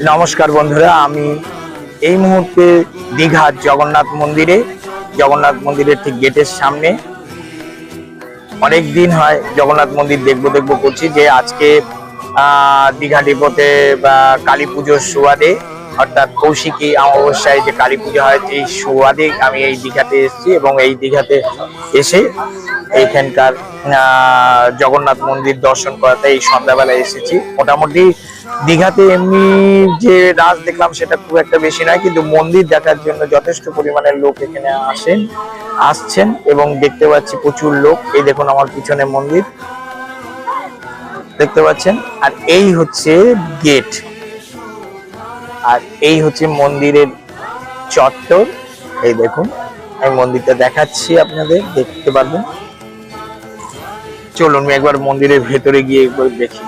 নমস্কার বন্ধুরা, আমি এই মুহূর্তে দীঘার জগন্নাথ মন্দিরের ঠিক গেটের সামনে। অনেক দিন হয় জগন্নাথ মন্দির দেখবো করছি, যে আজকে দীঘা ডিপোতে কালী পুজোর সুবাদে, অর্থাৎ কৌশিকী অমাবস্যায় যে কালী পুজো হয় সেই সুবাদে আমি এই দীঘাতে এসেছি। এবং এই দীঘাতে এসে এইখানকার জগন্নাথ মন্দির দর্শন করাতে এই সন্ধ্যাবেলায় এসেছি। মোটামুটি দীঘাতে এমনি যে রাত দেখলাম সেটা খুব একটা বেশি নয়, কিন্তু মন্দির দেখার জন্য যথেষ্ট পরিমাণের লোক এখানে আসছেন এবং দেখতে পাচ্ছি প্রচুর লোক। এই দেখুন আমার পিছনে মন্দির দেখতে পাচ্ছেন, আর এই হচ্ছে গেট, আর এই হচ্ছে মন্দিরের চত্বর। এই দেখুন আমি মন্দিরটা দেখাচ্ছি, আপনাদের দেখতে পারবেন। চলুন একবার মন্দিরের ভেতরে গিয়ে একবার দেখি।